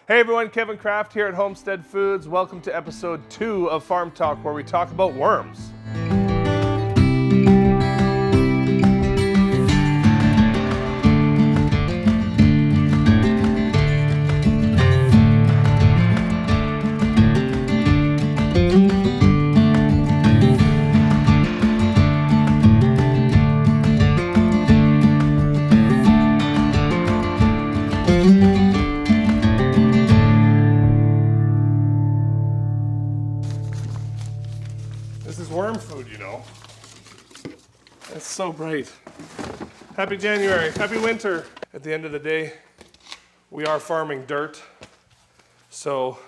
Hey everyone, Kevin Kraft here at Homestead Foods. Welcome to episode 2 of Farm Talk, where we talk about worms. This is worm food, you know. It's so bright. Happy January, happy winter. At the end of the day, we are farming dirt. So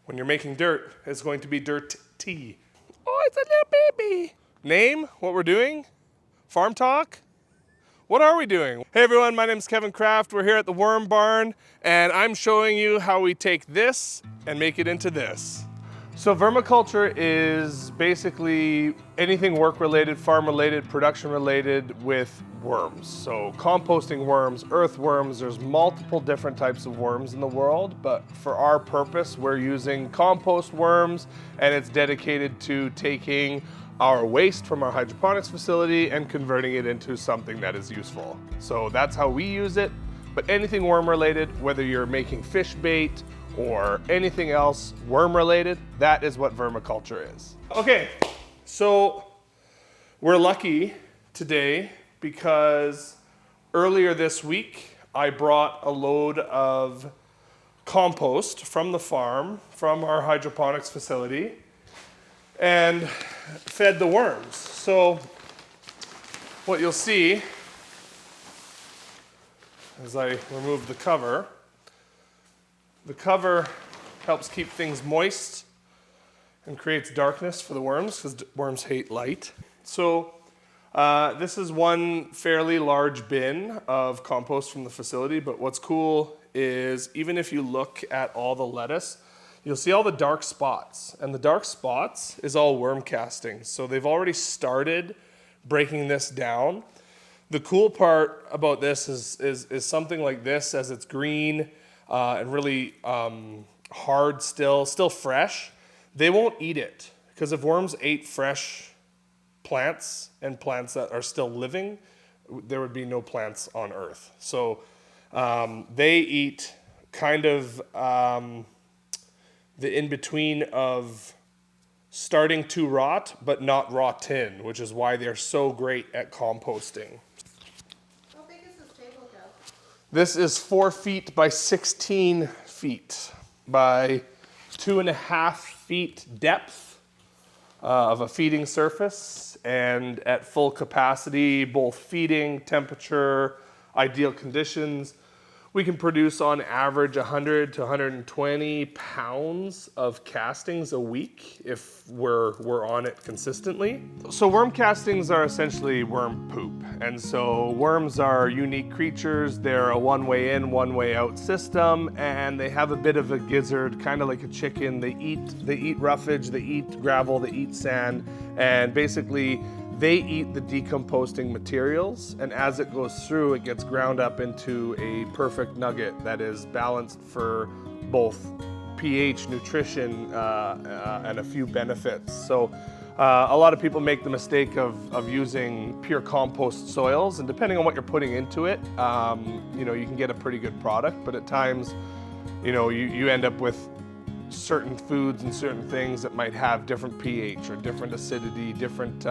when you're making dirt, it's going to be dirt tea. Oh, it's a little baby. Name, what we're doing? Farm Talk? What are we doing? Hey everyone, my name is Kevin Kraft. We're here at the Worm Barn, and I'm showing you how we take this and make it into this. So vermiculture is basically anything work-related, farm-related, production-related with worms. So composting worms, earthworms, there's multiple different types of worms in the world, but for our purpose, we're using compost worms, and it's dedicated to taking our waste from our hydroponics facility and converting it into something that is useful. So that's how we use it, but anything worm-related, whether you're making fish bait, or anything else worm-related, that is what vermiculture is. Okay, so we're lucky today because earlier this week, I brought a load of compost from the farm, from our hydroponics facility, and fed the worms. So what you'll see as I remove the cover helps keep things moist and creates darkness for the worms because worms hate light. So this is one fairly large bin of compost from the facility, but what's cool is even if you look at all the lettuce, you'll see all the dark spots, and the dark spots is all worm castings. So they've already started breaking this down. The cool part about this is something like this, as it's green, and really hard still fresh, they won't eat it. Because if worms ate fresh plants and plants that are still living, there would be no plants on Earth. So they eat kind of the in-between of starting to rot, but not rotten, which is why they're so great at composting. This is 4 feet by 16 feet by 2.5 feet depth of a feeding surface, and at full capacity, both feeding, temperature, ideal conditions, we can produce on average 100 to 120 pounds of castings a week if we're on it consistently. So worm castings are essentially worm poop. And so worms are unique creatures. They're a one-way in, one-way out system, and they have a bit of a gizzard, kind of like a chicken. They eat roughage, they eat gravel, they eat sand, and basically they eat the decomposing materials, and as it goes through, it gets ground up into a perfect nugget that is balanced for both pH, nutrition, and a few benefits. So a lot of people make the mistake of using pure compost soils, and depending on what you're putting into it, you know, you can get a pretty good product, but at times, you know, you end up with certain foods and certain things that might have different pH or different acidity, different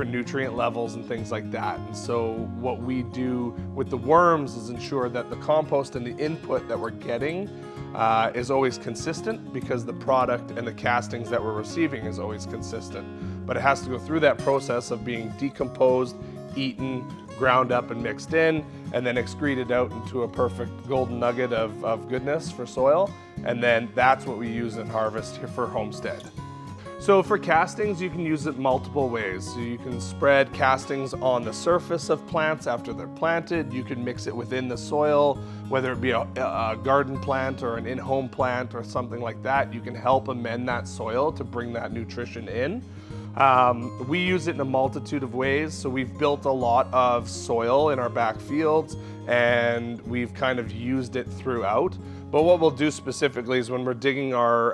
nutrient levels and things like that. And so what we do with the worms is ensure that the compost and the input that we're getting is always consistent, because the product and the castings that we're receiving is always consistent. But it has to go through that process of being decomposed, eaten, ground up and mixed in, and then excreted out into a perfect golden nugget of goodness for soil. And then that's what we use in harvest here for Homestead. So for castings, you can use it multiple ways. So you can spread castings on the surface of plants after they're planted. You can mix it within the soil, whether it be a garden plant or an in-home plant or something like that. You can help amend that soil to bring that nutrition in. We use it in a multitude of ways. So we've built a lot of soil in our back fields and we've kind of used it throughout. But what we'll do specifically is when we're digging our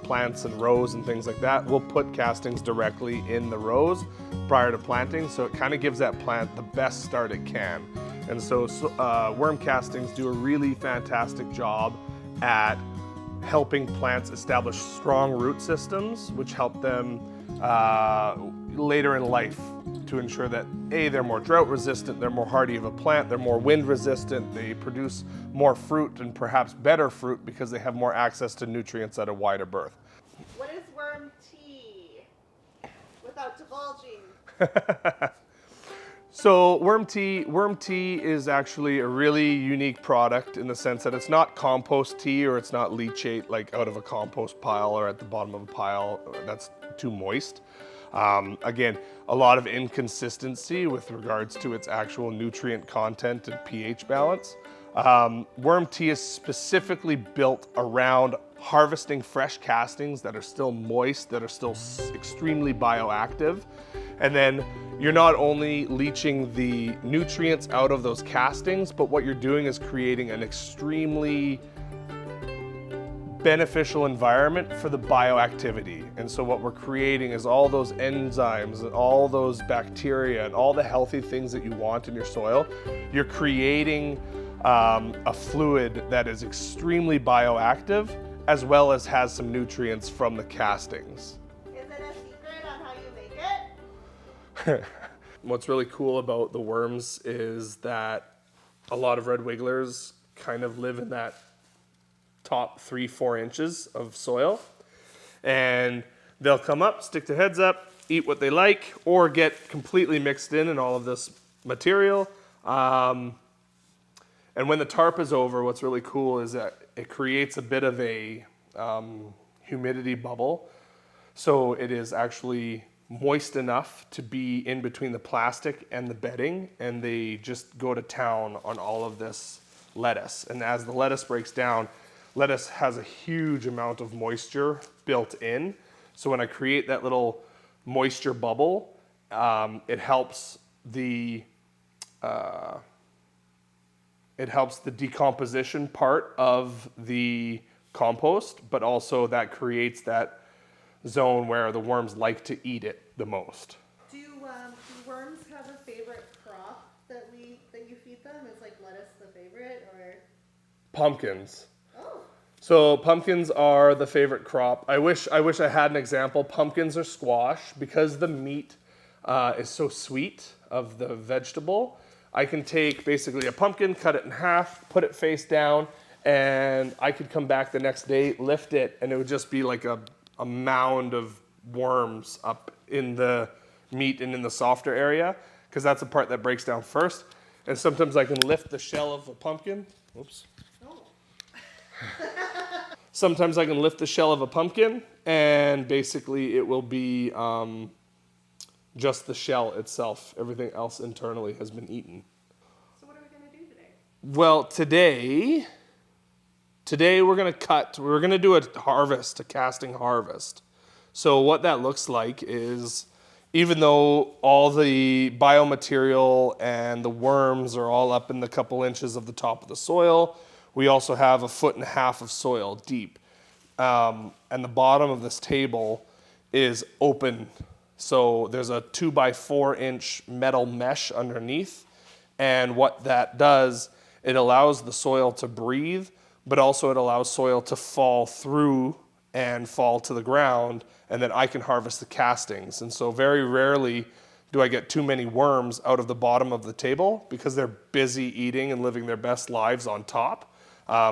plants and rows and things like that, we'll put castings directly in the rows prior to planting. So it kind of gives that plant the best start it can. And so worm castings do a really fantastic job at helping plants establish strong root systems, which help them later in life to ensure that A, they're more drought resistant, they're more hardy of a plant, they're more wind resistant, they produce more fruit and perhaps better fruit because they have more access to nutrients at a wider berth. What is worm tea? Without divulging. So worm tea is actually a really unique product in the sense that it's not compost tea or it's not leachate like out of a compost pile or at the bottom of a pile that's too moist. Again, a lot of inconsistency with regards to its actual nutrient content and pH balance. Worm tea is specifically built around harvesting fresh castings that are still moist, that are still extremely bioactive. And then you're not only leaching the nutrients out of those castings, but what you're doing is creating an extremely beneficial environment for the bioactivity. And so what we're creating is all those enzymes and all those bacteria and all the healthy things that you want in your soil. You're creating a fluid that is extremely bioactive as well as has some nutrients from the castings. Is it a secret on how you make it? What's really cool about the worms is that a lot of red wigglers kind of live in that top 3-4 inches of soil, and they'll come up, stick their heads up, eat what they like, or get completely mixed in all of this material. And when the tarp is over, what's really cool is that it creates a bit of a humidity bubble. So it is actually moist enough to be in between the plastic and the bedding, and they just go to town on all of this lettuce. And as the lettuce breaks down, lettuce has a huge amount of moisture built in. So when I create that little moisture bubble, it helps the decomposition part of the compost, but also that creates that zone where the worms like to eat it the most. Do worms have a favorite crop that you feed them? Is like lettuce the favorite, or? Pumpkins. Oh. So pumpkins are the favorite crop. I wish I had an example. Pumpkins or squash, because the meat is so sweet of the vegetable. I can take basically a pumpkin, cut it in half, put it face down, and I could come back the next day, lift it, and it would just be like a mound of worms up in the meat and in the softer area, because that's the part that breaks down first. And sometimes I can lift the shell of a pumpkin. Oops. Oh. Sometimes I can lift the shell of a pumpkin, and basically it will be just the shell itself. Everything else internally has been eaten. So what are we going to do today? Well, today we're going to do a casting harvest. So what that looks like is, even though all the biomaterial and the worms are all up in the couple inches of the top of the soil, we also have 1.5 feet of soil deep. And the bottom of this table is open. So there's a 2x4 inch metal mesh underneath. And what that does, it allows the soil to breathe, but also it allows soil to fall through and fall to the ground, and then I can harvest the castings. And so very rarely do I get too many worms out of the bottom of the table because they're busy eating and living their best lives on top.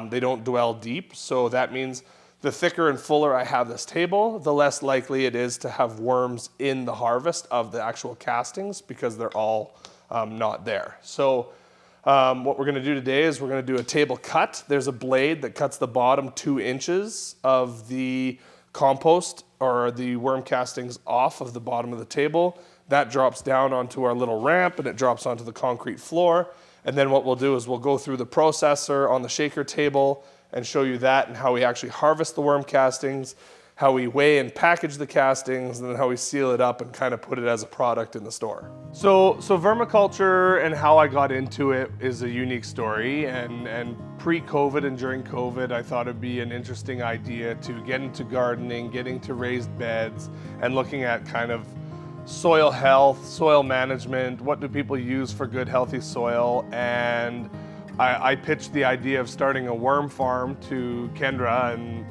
They don't dwell deep, so that means the thicker and fuller I have this table, the less likely it is to have worms in the harvest of the actual castings because they're all not there. So what we're going to do today is we're going to do a table cut. There's a blade that cuts the bottom 2 inches of the compost or the worm castings off of the bottom of the table. That drops down onto our little ramp and it drops onto the concrete floor. And then what we'll do is we'll go through the processor on the shaker table and show you that and how we actually harvest the worm castings, how we weigh and package the castings, and then how we seal it up and kind of put it as a product in the store. So vermiculture and how I got into it is a unique story, and pre-COVID and during COVID, I thought it'd be an interesting idea to get into gardening, getting to raised beds, and looking at kind of soil health, soil management, what do people use for good, healthy soil, and I pitched the idea of starting a worm farm to Kendra, and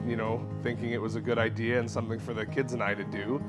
thinking it was a good idea and something for the kids and I to do.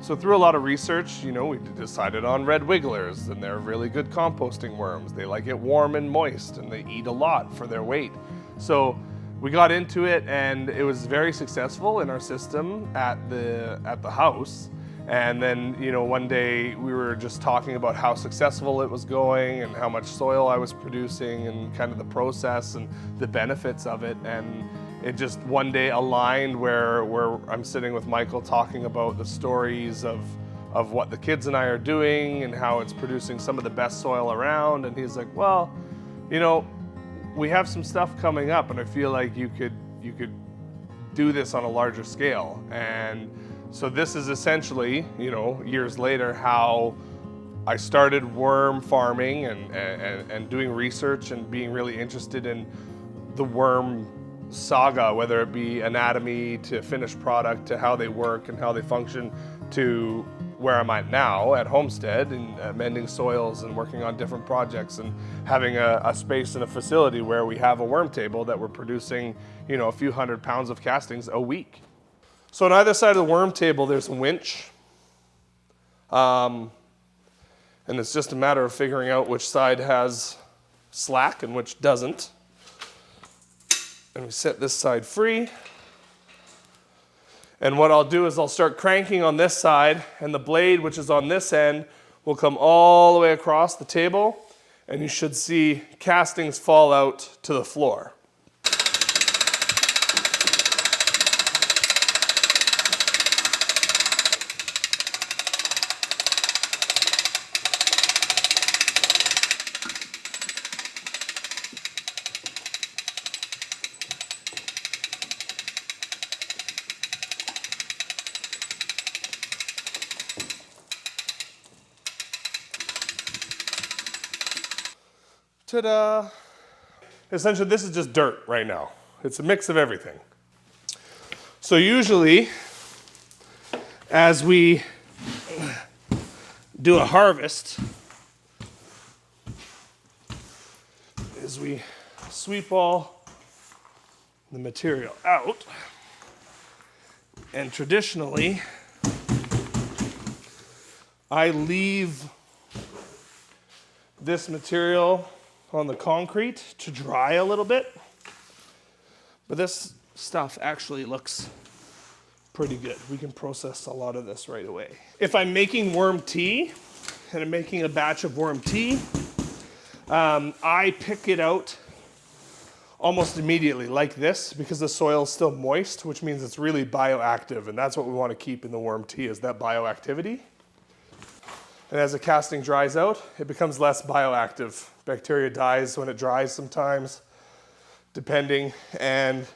So through a lot of research, we decided on red wigglers, and they're really good composting worms. They like it warm and moist, and they eat a lot for their weight. So we got into it, and it was very successful in our system at the house. And then, one day we were just talking about how successful it was going and how much soil I was producing and kind of the process and the benefits of it. And it just one day aligned where I'm sitting with Michael talking about the stories of what the kids and I are doing and how it's producing some of the best soil around. And he's like, well, we have some stuff coming up, and I feel like you could do this on a larger scale. And so this is essentially, years later, how I started worm farming and doing research and being really interested in the worm saga, whether it be anatomy to finished product to how they work and how they function, to where I'm at now at Homestead and mending soils and working on different projects and having a space and a facility where we have a worm table that we're producing, a few hundred pounds of castings a week. So on either side of the worm table, there's a winch. And it's just a matter of figuring out which side has slack and which doesn't. And we set this side free. And what I'll do is I'll start cranking on this side, and the blade, which is on this end, will come all the way across the table, and you should see castings fall out to the floor. Ta-da! Essentially, this is just dirt right now. It's a mix of everything. So usually, as we do a harvest, is we sweep all the material out, and traditionally, I leave this material on the concrete to dry a little bit, but this stuff actually looks pretty good. We can process a lot of this right away. If I'm making worm tea, and I'm making a batch of worm tea, I pick it out almost immediately like this, because the soil is still moist, which means it's really bioactive, and that's what we want to keep in the worm tea, is that bioactivity. And as the casting dries out, it becomes less bioactive. Bacteria dies when it dries sometimes, depending. And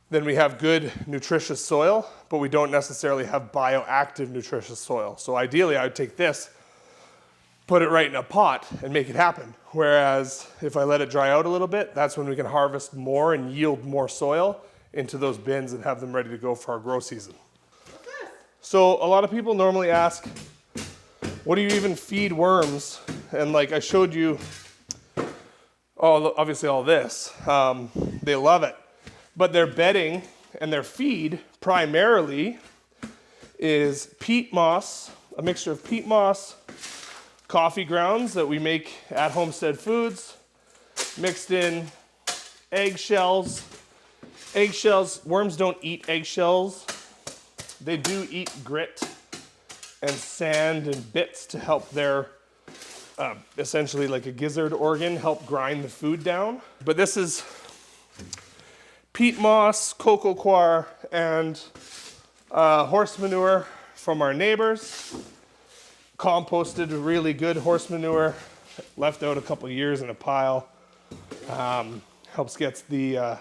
then we have good, nutritious soil, but we don't necessarily have bioactive, nutritious soil. So ideally, I would take this, put it right in a pot, and make it happen. Whereas if I let it dry out a little bit, that's when we can harvest more and yield more soil into those bins and have them ready to go for our grow season. So a lot of people normally ask, what do you even feed worms? And like I showed you, obviously all this, they love it. But their bedding and their feed primarily is peat moss, a mixture of peat moss, coffee grounds that we make at Homestead Foods, mixed in eggshells. Eggshells, worms don't eat eggshells. They do eat grit and sand and bits to help their, essentially like a gizzard organ, help grind the food down. But this is peat moss, cocoa coir, and horse manure from our neighbors. Composted, really good horse manure, left out a couple years in a pile. Helps get the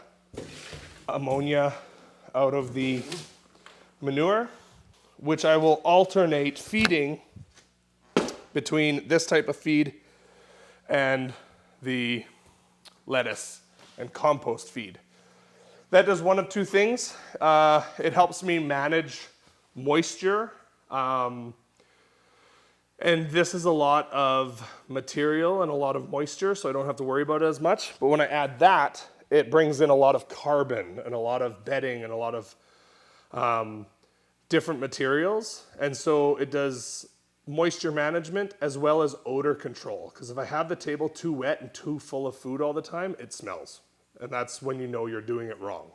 ammonia out of the manure, which I will alternate feeding between this type of feed and the lettuce and compost feed. That does one of two things. It helps me manage moisture. And this is a lot of material and a lot of moisture, so I don't have to worry about it as much. But when I add that, it brings in a lot of carbon and a lot of bedding and a lot of different materials. And so it does moisture management as well as odor control. Because if I have the table too wet and too full of food all the time, it smells. And that's when you know you're doing it wrong.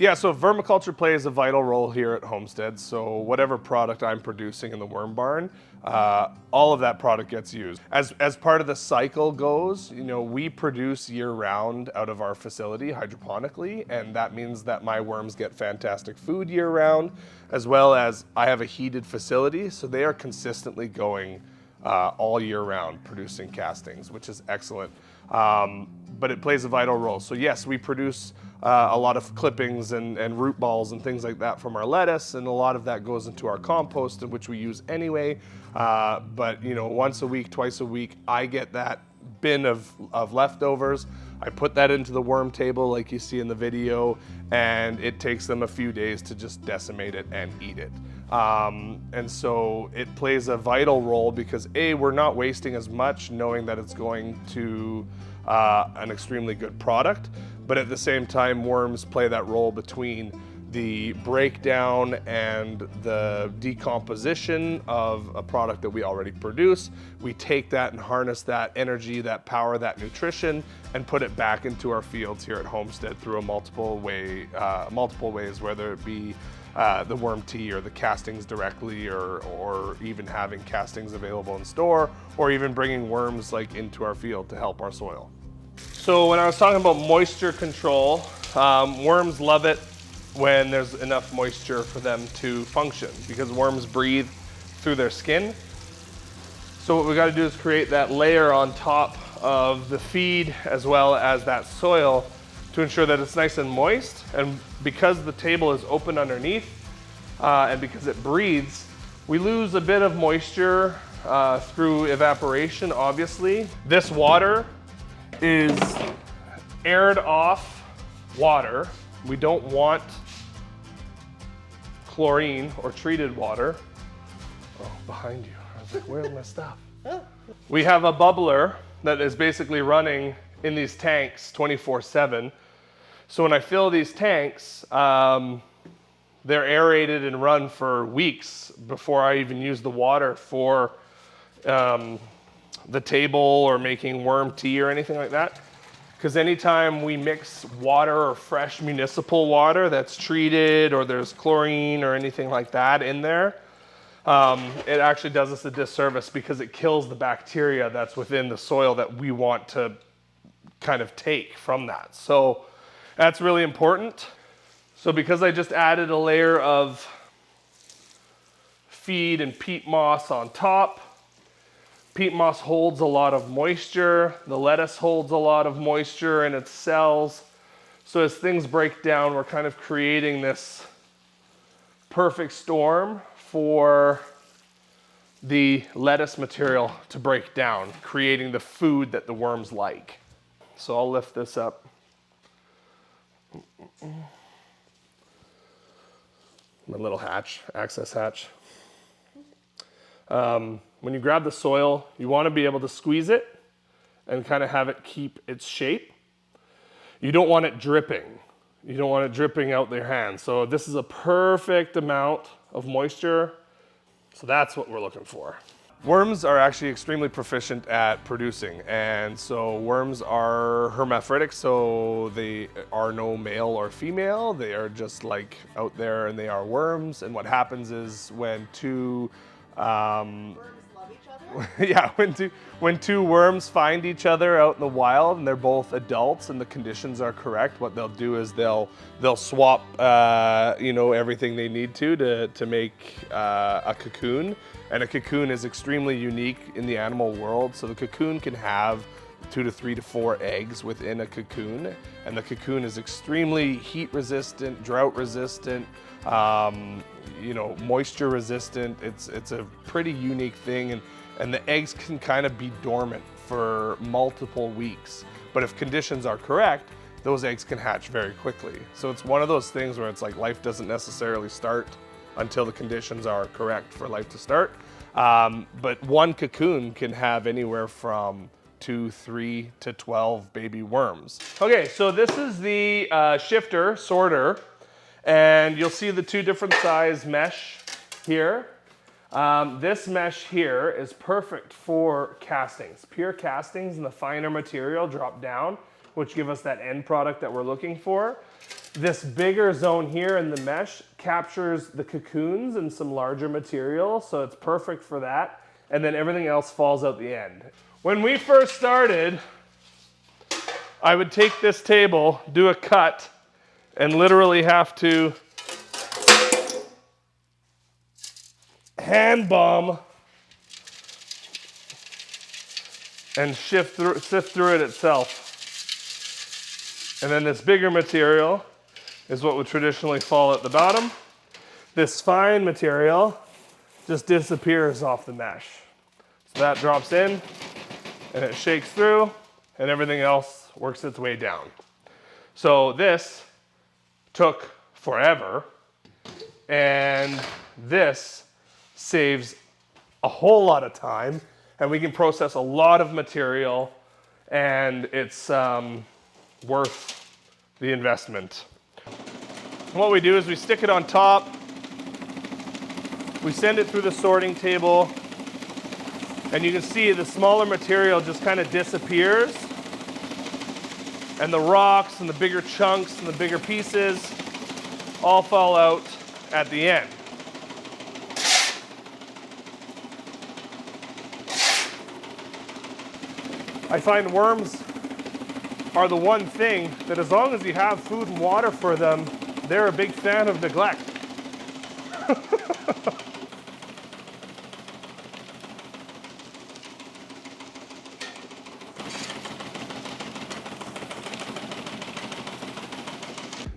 Yeah, so vermiculture plays a vital role here at Homestead. So whatever product I'm producing in the worm barn, all of that product gets used. As part of the cycle goes, you know, we produce year round out of our facility hydroponically, and that means that my worms get fantastic food year round, as well as I have a heated facility, so they are consistently going all year round producing castings, which is excellent. But it plays a vital role. So yes, we produce a lot of clippings and root balls and things like that from our lettuce, and a lot of that goes into our compost, which we use anyway. But you know, once a week, twice a week, I get that bin of leftovers. I put that into the worm table like you see in the video, and it takes them a few days to just decimate it and eat it. And so it plays a vital role because A, we're not wasting as much knowing that it's going to an extremely good product, but at the same time, worms play that role between the breakdown and the decomposition of a product that we already produce. We take that and harness that energy, that power, that nutrition, and put it back into our fields here at Homestead through a multiple ways, whether it be the worm tea or the castings directly, or even having castings available in store, or even bringing worms like into our field to help our soil. So when I was talking about moisture control, worms love it when there's enough moisture for them to function, because worms breathe through their skin. So what we got to do is create that layer on top of the feed as well as that soil to ensure that it's nice and moist. And because the table is open underneath and because it breathes, we lose a bit of moisture through evaporation, obviously. This water is aired off water. We don't want chlorine or treated water. Oh, behind you. I was like, where's my stuff? We have a bubbler that is basically running in these tanks 24/7. So when I fill these tanks, they're aerated and run for weeks before I even use the water for the table or making worm tea or anything like that. Because anytime we mix water or fresh municipal water that's treated, or there's chlorine or anything like that in there, it actually does us a disservice because it kills the bacteria that's within the soil that we want to kind of take from that. So that's really important. So because I just added a layer of feed and peat moss on top, peat moss holds a lot of moisture. The lettuce holds a lot of moisture in its cells. So as things break down, we're kind of creating this perfect storm for the lettuce material to break down, creating the food that the worms like. So I'll lift this up. My little hatch, access hatch. When you grab the soil, you want to be able to squeeze it and kind of have it keep its shape. You don't want it dripping. You don't want it dripping out their hands. So this is a perfect amount of moisture. So that's what we're looking for. Worms are actually extremely proficient at producing. And so worms are hermaphroditic, so they are no male or female. They are just like out there, and they are worms. And what happens is when two Worms love each other? yeah, when two worms find each other out in the wild and they're both adults and the conditions are correct, what they'll do is they'll swap everything they need to make a cocoon. And a cocoon is extremely unique in the animal world. So the cocoon can have 2 to 3 to 4 eggs within a cocoon, and the cocoon is extremely heat resistant, drought resistant, moisture resistant. It's a pretty unique thing, and the eggs can kind of be dormant for multiple weeks. But if conditions are correct, those eggs can hatch very quickly. So it's one of those things where it's like life doesn't necessarily start until the conditions are correct for life to start. But one cocoon can have anywhere from 2, 3 to 12 baby worms. Okay, so this is the shifter sorter, and you'll see the 2 different size mesh here. This mesh here is perfect for castings. Pure castings and the finer material drop down, which give us that end product that we're looking for. This bigger zone here in the mesh captures the cocoons and some larger material, so it's perfect for that. And then everything else falls out the end. When we first started, I would take this table, do a cut, and literally have to hand bomb and sift through it itself. And then this bigger material is what would traditionally fall at the bottom. This fine material just disappears off the mesh. So that drops in and it shakes through and everything else works its way down. So this took forever, and this saves a whole lot of time, and we can process a lot of material, and it's worth the investment. What we do is we stick it on top, we send it through the sorting table, and you can see the smaller material just kind of disappears, and the rocks and the bigger chunks and the bigger pieces all fall out at the end. I find worms are the one thing that, as long as you have food and water for them, they're a big fan of neglect.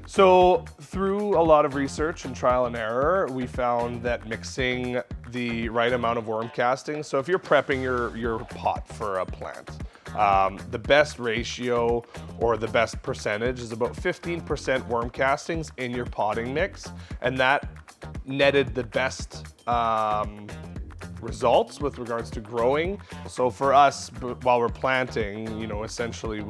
So through a lot of research and trial and error, we found that mixing the right amount of worm castings, so if you're prepping your pot for a plant, the best ratio or the best percentage is about 15% worm castings in your potting mix, and that netted the best results with regards to growing. So for us, while we're planting, essentially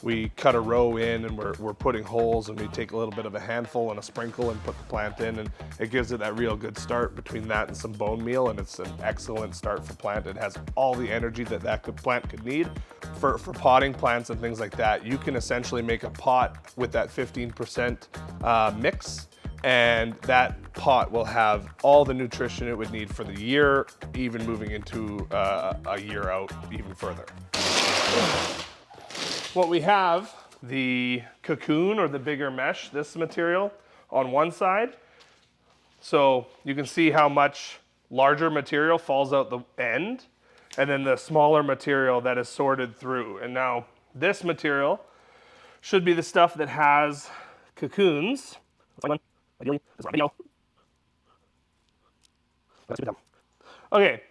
we cut a row in and we're putting holes, and we take a little bit of a handful and a sprinkle and put the plant in, and it gives it that real good start between that and some bone meal, and it's an excellent start for plant. It has all the energy that plant could need for potting plants and things like that. You can essentially make a pot with that 15% mix, and that pot will have all the nutrition it would need for the year, even moving into a year out even further. What we have, the cocoon or the bigger mesh, this material on one side. So you can see how much larger material falls out the end, and then the smaller material that is sorted through. And now this material should be the stuff that has cocoons. Okay,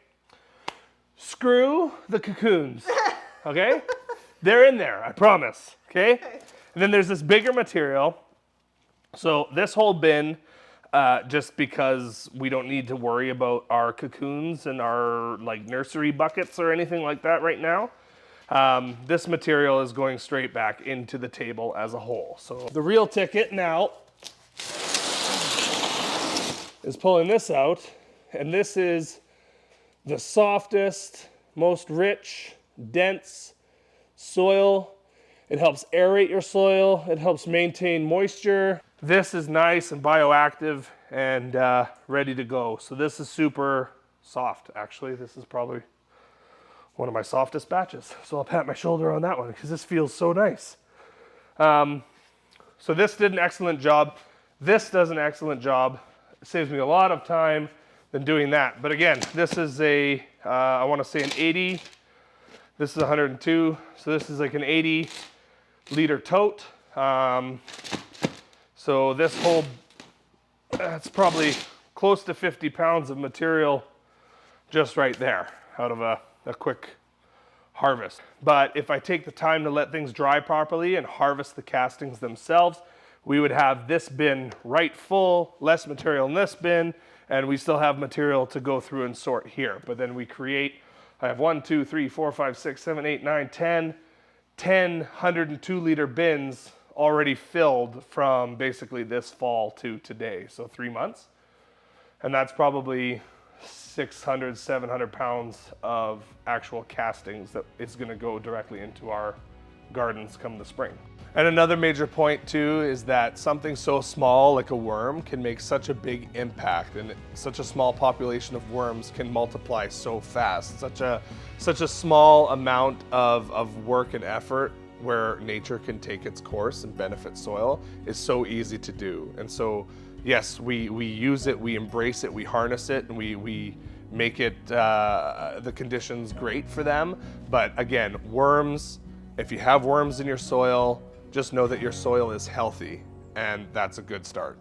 screw the cocoons, okay? They're in there, I promise, okay? And then there's this bigger material. So this whole bin, just because we don't need to worry about our cocoons and our nursery buckets or anything like that right now, this material is going straight back into the table as a whole. So the real ticket now is pulling this out, and this is the softest, most rich, dense soil. It helps aerate your soil. It helps maintain moisture. This is nice and bioactive and ready to go. So this is super soft, actually. This is probably one of my softest batches. So I'll pat my shoulder on that one because this feels so nice. So this did an excellent job. This does an excellent job. It saves me a lot of time than doing that. But again, this is I want to say an This is 102, so this is like an 80-liter tote. So this whole, that's probably close to 50 pounds of material just right there out of a quick harvest. But if I take the time to let things dry properly and harvest the castings themselves, we would have this bin right full, less material in this bin, and we still have material to go through and sort here. But then we create, I have 1, 2, 3, 4, 5, 6, 7, 8, 9, 10 102-liter bins already filled from basically this fall to today, so 3 months. And that's probably 600, 700 pounds of actual castings that is going to go directly into our gardens come the spring. And another major point too is that something so small like a worm can make such a big impact, and such a small population of worms can multiply so fast. Such a small amount of work and effort where nature can take its course and benefit soil is so easy to do. And so yes, we use it, we embrace it, we harness it, and we make it the conditions great for them. But again, worms, if you have worms in your soil, just know that your soil is healthy, and that's a good start.